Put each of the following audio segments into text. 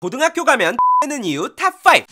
고등학교 가면 X되는 이유 탑5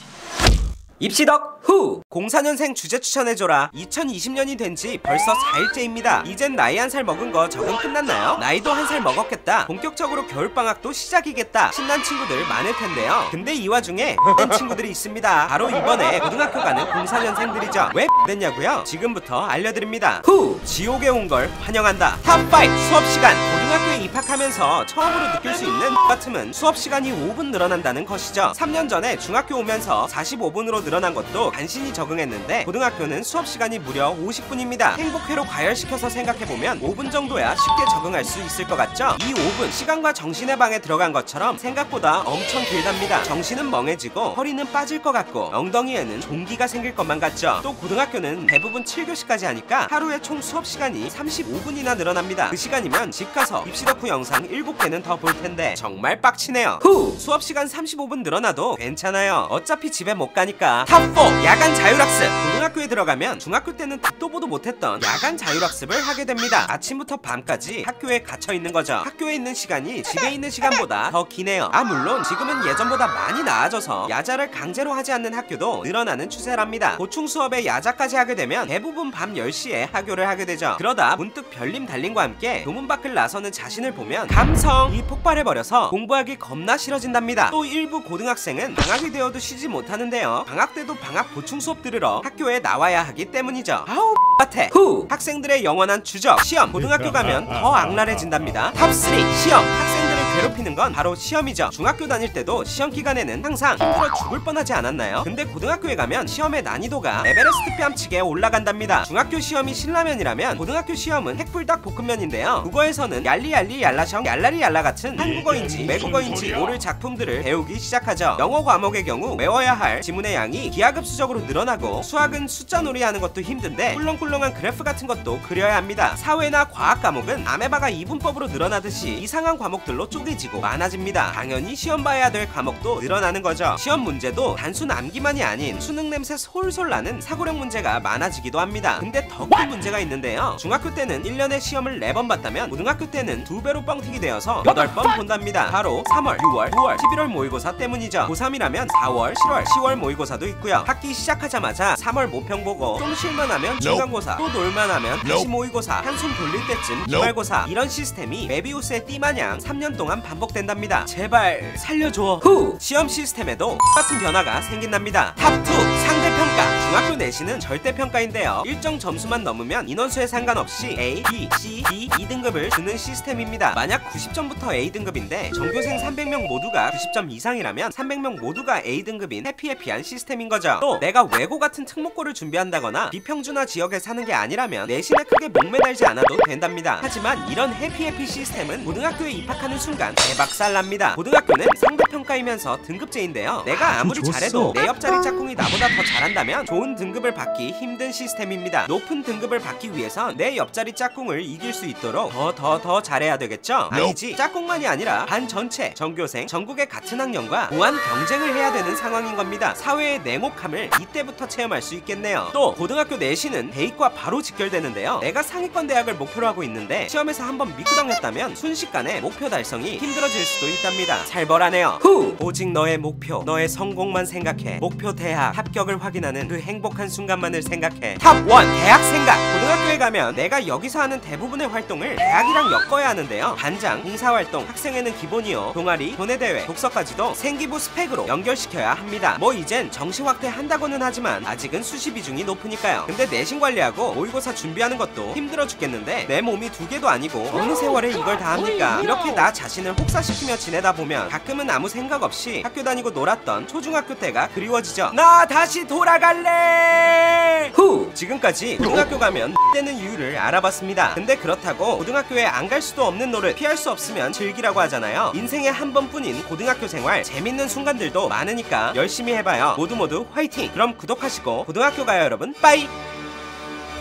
입시덕 후! 04년생 주제 추천해줘라. 2020년이 된 지 벌써 4일째입니다. 이젠 나이 1살 먹은 거 적응 끝났나요? 나이도 1살 먹었겠다. 본격적으로 겨울방학도 시작이겠다. 신난 친구들 많을 텐데요. 근데 이 와중에 X된 친구들이 있습니다. 바로 이번에 고등학교 가는 04년생들이죠. 왜 X됐냐고요? 지금부터 알려드립니다. 후! 지옥에 온 걸 환영한다. 탑5 수업시간. 고등학교에 입학하면서 처음으로 느낄 수 있는 같음은 수업시간이 5분 늘어난다는 것이죠. 3년 전에 중학교 오면서 45분으로 늘어난 것도 간신히 적응했는데 고등학교는 수업시간이 무려 50분입니다. 행복회로 과열시켜서 생각해보면 5분 정도야 쉽게 적응할 수 있을 것 같죠? 이 5분 시간과 정신의 방에 들어간 것처럼 생각보다 엄청 길답니다. 정신은 멍해지고 허리는 빠질 것 같고 엉덩이에는 종기가 생길 것만 같죠? 또 고등학교는 대부분 7교시까지 하니까 하루에 총 수업시간이 35분이나 늘어납니다. 그 시간이면 집 가서 입시덕후 영상 7개는 더 볼텐데 정말 빡치네요. 후! 수업시간 35분 늘어나도 괜찮아요. 어차피 집에 못 가니까. 탑4 야간 자율학습. 고등학교에 들어가면 중학교 때는 듣도 보도 못했던 야간 자율학습을 하게 됩니다. 아침부터 밤까지 학교에 갇혀있는 거죠. 학교에 있는 시간이 집에 있는 시간보다 더 기네요. 물론 지금은 예전보다 많이 나아져서 야자를 강제로 하지 않는 학교도 늘어나는 추세랍니다. 보충 수업에 야자까지 하게 되면 대부분 밤 10시에 하교를 하게 되죠. 그러다 문득 별림 달림과 함께 교문 밖을 나서는 자신을 보면 감성이 폭발해버려서 공부하기 겁나 싫어진답니다. 또 일부 고등학생은 방학이 되어도 쉬지 못하는데요. 방학 때도 방학 보충 수업 들으러 학교에 나와야 하기 때문이죠. 아우 같아. 후! 학생들의 영원한 주적 시험. 고등학교 가면 더 악랄해진답니다. 탑3 시험. 학생들을 괴롭히는 건 바로 시험이죠. 중학교 다닐 때도 시험 기간에는 항상 힘들어 죽을 뻔하지 않았나요? 근데 고등학교에 가면 시험의 난이도가 에베레스트 뺨치게 올라간답니다. 중학교 시험이 신라면이라면 고등학교 시험은 핵불닭 볶음면인데요. 국어에서는 얄리얄리 얄라셩 얄라리 얄라 같은 한국어인지 외국어인지 모를 작품들을 배우기 시작하죠. 영어 과목의 경우 외워야 할 지문의 양이 기하급수적으로 늘어나고 수학은 숫자 놀이하는 것도 힘든데 꿀렁꿀렁한 그래프 같은 것도 그려야 합니다. 사회나 과학 과목은 아메바가 이분법으로 늘어나듯이 이상한 과목들로 쪼개지고 많아집니다. 당연히 시험 봐야 될 과목도 늘어나는 거죠. 시험 문제도 단순 암기만이 아닌 수능 냄새 솔솔 나는 사고력 문제가 많아지기도 합니다. 근데 더 큰 문제가 있는데요. 중학교 때는 1년에 시험을 4번 봤다면 고등학교 때는 2배로 뻥튀기 되어서 8번 본답니다. 바로 3월, 6월, 9월, 11월 모의고사 때문이죠. 고3이라면 4월, 7월, 10월 모의고사도 있고요. 학기 시작하자마자 3월 모평 보고 좀 쉴만 하면 중간고사, 또 놀만 하면 다시 모의고사, 한숨 돌릴 때쯤 기말고사. 이런 시스템이 메비우스의 띠마냥 3년 동안 반복된답니다. 제발 살려줘. 후! 시험 시스템에도 같은 변화가 생긴답니다. 탑2 상대평가. 중학교 내신은 절대평가인데요. 일정 점수만 넘으면 인원수에 상관없이 A, B, C, D 2등급을 주는 시스템입니다. 만약 90점부터 A등급인데 전교생 300명 모두가 90점 이상이라면 300명 모두가 A등급인 해피해피한 시스템인 거죠. 또 내가 외고 같은 특목고를 준비한다거나 비평준화 지역에 사는 게 아니라면 내신에 크게 목매달지 않아도 된답니다. 하지만 이런 해피해피 시스템은 고등학교에 입학하는 순간 대박살납니다. 고등학교는 상대평가이면서 등급제인데요. 내가 아무리 잘해도 내 옆자리 짝꿍이 나보다 더 잘한다면 좋은 등급을 받기 힘든 시스템입니다. 높은 등급을 받기 위해선 내 옆자리 짝꿍을 이길 수 있도록 더 잘해야 되겠죠? 아니지. 짝꿍만이 아니라 반 전체 전교생 전국의 같은 학년과 무한 경쟁을 해야 되는 상황인 겁니다. 사회의 냉혹함을 이때부터 체험할 수 있겠네요. 또 고등학교 내신은 대입과 바로 직결되는데요. 내가 상위권 대학을 목표로 하고 있는데 시험에서 한번 미끄덩했다면 순식간에 목표 달성이 힘들어질 수도 있답니다. 살벌하네요. 후! 오직 너의 목표, 너의 성공만 생각해. 목표 대학 합격을 확인하는 그 행복한 순간만을 생각해. 탑1 대학 생각. 고등학교에 가면 내가 여기서 하는 대부분의 활동을 대학이랑 엮어야 하는데요. 반장, 봉사활동, 학생회는 기본이요. 동아리, 교내대회, 독서까지도 생기부 스펙으로 연결시켜야 합니다. 뭐 이젠 정시 확대한다고는 하지만 아직은 수시 비중이 높으니까요. 근데 내신 관리하고 모의고사 준비하는 것도 힘들어 죽겠는데 내 몸이 2개도 아니고 어느 세월에 이걸 다 합니까? 이렇게 나 자신을 혹사시키며 지내다 보면 가끔은 아무 생각 없이 학교 다니고 놀았던 초중학교 때가 그리워지죠. 나 다시 돌아갈래! 후! 지금까지 고등학교 가면 되는 이유를 알아봤습니다. 근데 그렇다고 고등학교에 안 갈 수도 없는 노릇, 피할 수 없으면 즐기라고 하잖아요. 인생에 한 번뿐인 고등학교 생활, 재밌는 순간들도 많으니까 열심히 해봐요. 모두 화이팅! 그럼 구독하시고 고등학교 가요 여러분. 빠이!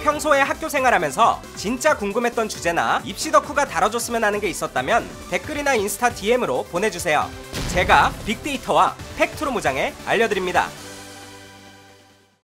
평소에 학교 생활하면서 진짜 궁금했던 주제나 입시덕후가 다뤄줬으면 하는 게 있었다면 댓글이나 인스타 DM으로 보내주세요. 제가 빅데이터와 팩트로 무장해 알려드립니다.